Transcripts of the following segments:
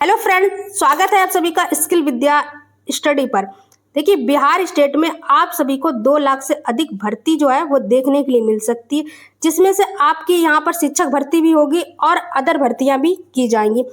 Hello friend, स्वागत है आप सभी का स्किल विद्या स्टडी पर। देखिए, बिहार स्टेट में आप सभी को 2 लाख से अधिक भर्ती जो है वो देखने के लिए मिल सकती है, जिसमें से आपकी यहाँ पर शिक्षक भर्ती भी होगी और अदर भर्तियां भी की जाएंगी।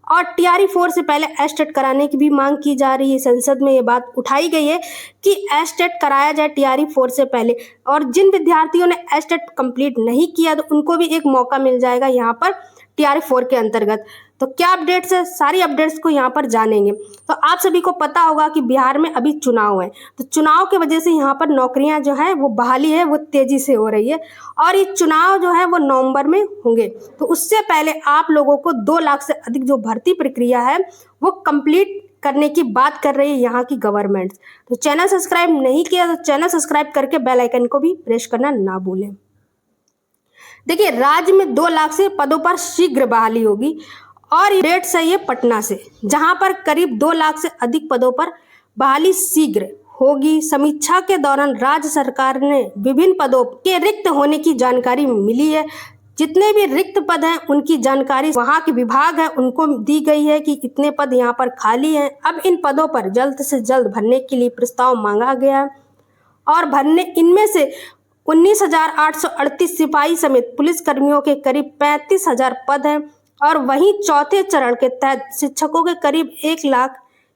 और टीआरई 4 से पहले एस्टेट कराने की भी मांग की जा रही है। संसद में ये बात उठाई गई है कि एस्टेट कराया जाए टीआरई 4 से पहले, और जिन विद्यार्थियों ने एस्टेट कंप्लीट नहीं किया तो उनको भी एक मौका मिल जाएगा यहाँ पर टीआरई 4 के अंतर्गत। तो क्या अपडेट्स है, सारी अपडेट्स को यहाँ पर जानेंगे। तो आप सभी को पता होगा कि बिहार में अभी चुनाव है, तो चुनाव की वजह से यहाँ पर नौकरियां जो है वो बहाली है वो तेजी से हो रही है, और ये चुनाव जो है वो नवंबर में होंगे। तो उससे पहले आप लोगों को 2 लाख से अधिक जो भर्ती प्रक्रिया है वो कंप्लीट करने की बात कर रही है यहाँ की गवर्नमेंट। तो चैनल सब्सक्राइब नहीं किया तो चैनल सब्सक्राइब करके बेल आइकन को भी प्रेस करना ना भूलें। देखिए, राज्य में 2 लाख से पदों पर शीघ्र बहाली होगी, और डेट सही है पटना से, जहां पर करीब 2 लाख से अधिक पदों पर बहाली शीघ्र होगी। समीक्षा के दौरान राज्य सरकार ने विभिन्न पदों के रिक्त होने की जानकारी मिली है। जितने भी रिक्त पद हैं उनकी जानकारी वहां के विभाग है उनको दी गई है कि इतने पद यहाँ पर खाली हैं। अब इन पदों पर जल्द से जल्द भरने के लिए प्रस्ताव मांगा गया, और भरने इनमें से 19,838 सिपाही समेत पुलिस कर्मियों के करीब 35,000 पद हैं, और वहीं चौथे चरण के तहत शिक्षकों के करीब 1 लाख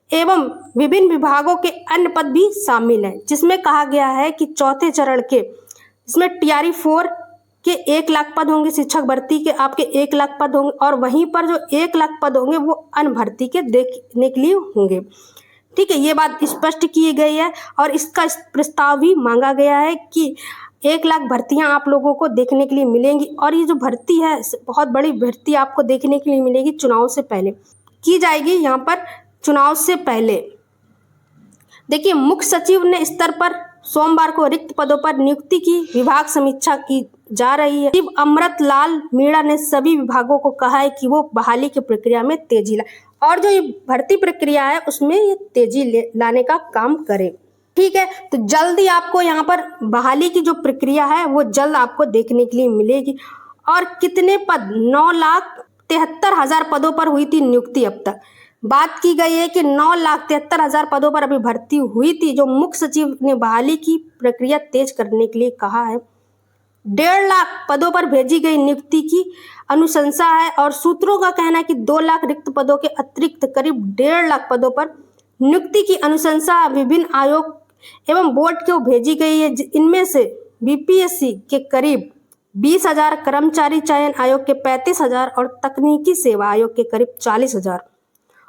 एवं विभिन्न विभागों के अन्य पद भी शामिल हैं, जिसमें कहा गया है कि चौथे चरण के इसमें टीआरई 4 के 1 लाख पद होंगे, शिक्षक भर्ती के आपके 1 लाख पद होंगे, और वहीं पर जो 1 लाख पद होंगे वो अन्य भर्ती के देखने के लिए होंगे। ठीक है, ये बात स्पष्ट की गई है, और इसका प्रस्ताव भी मांगा गया है कि 1 लाख भर्तियां आप लोगों को देखने के लिए मिलेंगी। और ये जो भर्ती है बहुत बड़ी भर्ती आपको देखने के लिए मिलेगी, चुनाव से पहले की जाएगी। यहाँ पर चुनाव से पहले देखिए, मुख्य सचिव ने स्तर पर सोमवार को रिक्त पदों पर नियुक्ति की विभाग समीक्षा की जा रही है। सचिव अमृत लाल मीणा ने सभी विभागों को कहा है कि वो बहाली की प्रक्रिया में तेजी लाए, और जो ये भर्ती प्रक्रिया है उसमें ये तेजी लाने का काम करे। ठीक है, तो जल्दी आपको यहाँ पर बहाली की जो प्रक्रिया है वो जल्द आपको देखने के लिए मिलेगी। और कितने पद, 9,73,000 पदों पर हुई थी नियुक्ति। अब तक बात की गई है कि 9,73,000 पदों पर अभी भर्ती हुई थी, जो मुख्य सचिव ने बहाली की प्रक्रिया तेज करने के लिए कहा है। 1.5 लाख पदों पर भेजी गई नियुक्ति की अनुशंसा है, और सूत्रों का कहना है कि 2 लाख रिक्त पदों के अतिरिक्त करीब 1.5 लाख पदों पर नियुक्ति की अनुशंसा विभिन्न आयोग एवं बोर्ड को भेजी गई है। इनमें से बीपीएससी के करीब 20,000, कर्मचारी चयन आयोग के 35,000 और तकनीकी सेवा आयोग के करीब 40,000,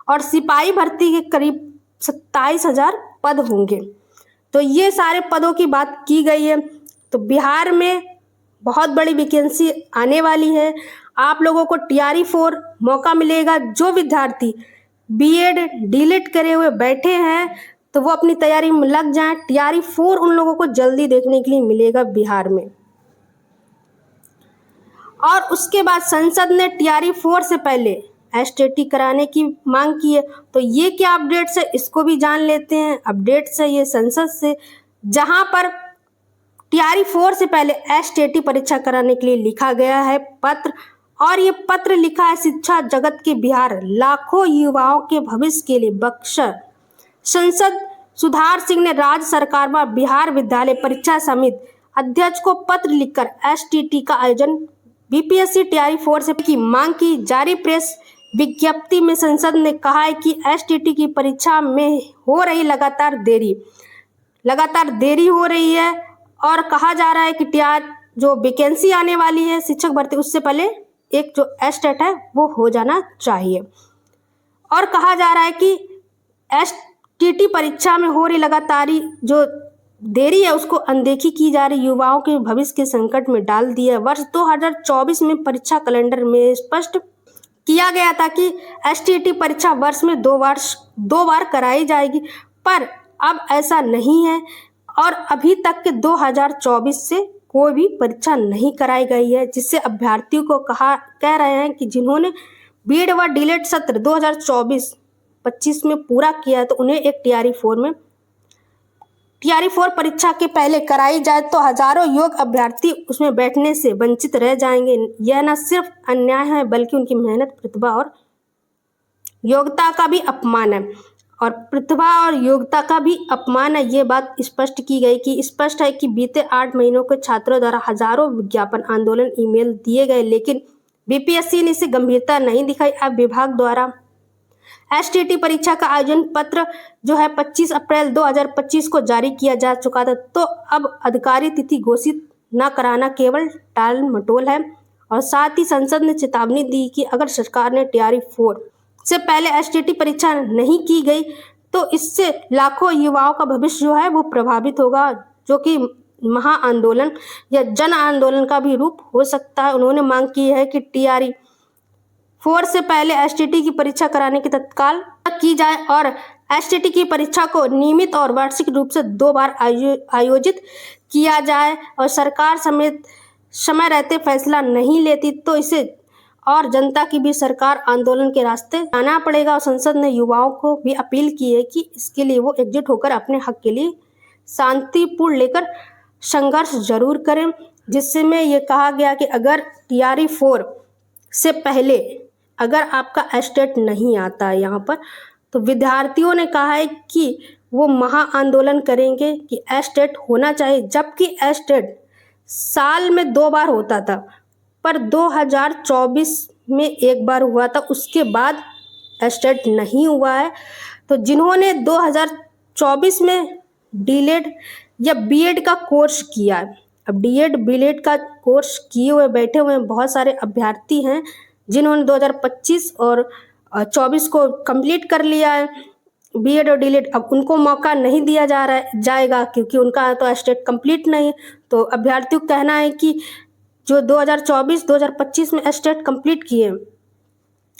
और सिपाही भर्ती के करीब 27,000 पद होंगे। तो ये सारे पदों की बात की गई है। तो बिहार में बहुत बड़ी वैकेंसी आने वाली है। आप लोगों को टीआरई 4 मौका मिलेगा। जो विद्यार्थी बीएड डीलिट करे हुए बैठे हैं तो वो अपनी तैयारी में लग जाएं। टीआरई 4 उन लोगों को जल्दी देखने के लिए मिलेगा बिहार में। और उसके बाद संसद ने टीआरई 4 से पहले एसटीटी कराने की मांग की है। तो ये क्या अपडेट्स है इसको भी जान लेते हैं। अपडेट्स है ये संसद से, जहां पर टीआरई 4 से पहले एसटीटी परीक्षा कराने के लिए लिखा गया है पत्र, और ये पत्र लिखा है शिक्षा जगत के बिहार लाखों युवाओं के भविष्य के लिए बख्शर सांसद सुधार सिंह ने राज्य सरकार व बिहार विद्यालय परीक्षा समिति अध्यक्ष को पत्र लिखकर एसटीटी का आयोजन बीपीएससी टीआरई 4 से की मांग की। जारी प्रेस विज्ञप्ति में संसद ने कहा है कि एसटीटी की परीक्षा में हो रही लगातार देरी हो रही है, और कहा जा रहा है कि जो वैकेंसी आने वाली है शिक्षक भर्ती उससे पहले एक जो एस्टेट है वो हो जाना चाहिए। और कहा जा रहा है कि एसटीटी परीक्षा में हो रही लगातारी जो देरी है उसको अनदेखी की जा रही, युवाओं के भविष्य के संकट में डाल दिया। वर्ष 2024 में परीक्षा कैलेंडर में स्पष्ट किया गया था कि एसटीटी परीक्षा वर्ष में 2 बार कराई जाएगी, पर अब ऐसा नहीं है, और अभी तक के 2024 से कोई भी परीक्षा नहीं कराई गई है, जिससे अभ्यर्थियों को कह रहे हैं कि जिन्होंने बीएड व डीलेट सत्र 2024-25 में पूरा किया है तो उन्हें एक टीआरई 4 परीक्षा के पहले कराई जाए तो हजारों योग्य अभ्यर्थी उसमें बैठने से वंचित रह जाएंगे। यह न सिर्फ अन्याय है बल्कि उनकी मेहनत, प्रतिभा और योग्यता का भी अपमान है और प्रतिभा और योग्यता का भी अपमान है। ये बात स्पष्ट की गई कि स्पष्ट है कि बीते 8 महीनों के छात्रों द्वारा हजारों विज्ञापन आंदोलन ईमेल दिए गए, लेकिन बीपीएससी ने इसे गंभीरता नहीं दिखाई। अब विभाग द्वारा एसटीटी परीक्षा का आयोजन पत्र जो है 25 अप्रैल 2025 को जारी किया जा चुका था, तो अब अधिकारिक तिथि घोषित न कराना केवल टाल मटोल है। और साथ ही संसद ने चेतावनी दी कि अगर सरकार ने टीआरई 4 से पहले एसटीटी परीक्षा नहीं की गई तो इससे लाखों युवाओं का भविष्य जो है वो प्रभावित होगा, जो कि महा आंदोलन या जन आंदोलन का भी रूप हो सकता है। उन्होंने मांग की है कि टीआरई 4 से पहले एसटीटी की परीक्षा कराने की तत्काल की जाए और एसटीटी की परीक्षा को नियमित और वार्षिक रूप से 2 बार आयोजित किया जाए। और सरकार समेत समय रहते फैसला नहीं लेती तो इसे और जनता की भी सरकार आंदोलन के रास्ते आना पड़ेगा। और संसद ने युवाओं को भी अपील की है कि इसके लिए वो एकजुट होकर अपने हक के लिए शांतिपूर्ण लेकर संघर्ष जरूर करें। जिसमें ये कहा गया कि अगर टीआरई 4 से पहले अगर आपका एस्टेट नहीं आता है यहाँ पर, तो विद्यार्थियों ने कहा है कि वो महा आंदोलन करेंगे कि एस्टेट होना चाहिए, जबकि एस्टेट साल में 2 बार होता था, पर 2024 में 1 बार हुआ था, उसके बाद एस्टेट नहीं हुआ है। तो जिन्होंने 2024 में डीलेड या बीएड का कोर्स किया है, अब डीएड बीएड का कोर्स किए हुए बैठे हुए बहुत सारे अभ्यर्थी हैं जिन्होंने 2025 और 24 को कंप्लीट कर लिया है बीएड और डीलेड। अब उनको मौका नहीं दिया जाएगा क्योंकि उनका तो एस्टेट कंप्लीट नहीं है। तो अभ्यर्थियों का कहना है कि जो 2024-2025 में एस्टेट कंप्लीट किए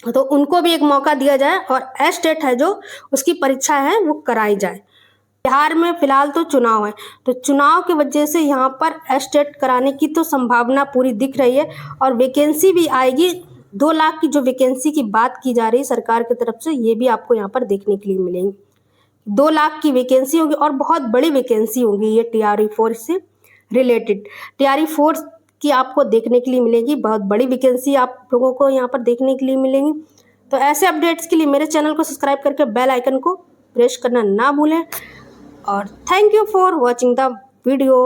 तो उनको भी एक मौका दिया जाए और एस्टेट है जो उसकी परीक्षा है वो कराई जाए। बिहार में फिलहाल तो चुनाव है, तो चुनाव की वजह से यहाँ पर एस्टेट कराने की तो संभावना पूरी दिख रही है और वैकेंसी भी आएगी। 2 लाख की जो वैकेंसी की बात की जा रही है सरकार की तरफ से, ये भी आपको यहाँ पर देखने के लिए मिलेंगी। 2 लाख की वैकेंसी होगी और बहुत बड़ी वैकेंसी होगी ये टीआरई 4 से रिलेटेड। टीआरई 4 की आपको देखने के लिए मिलेगी, बहुत बड़ी वैकेंसी आप लोगों को यहाँ पर देखने के लिए मिलेंगी। तो ऐसे अपडेट्स के लिए मेरे चैनल को सब्सक्राइब करके बेल आइकन को प्रेस करना ना भूलें। और thank you for watching the video.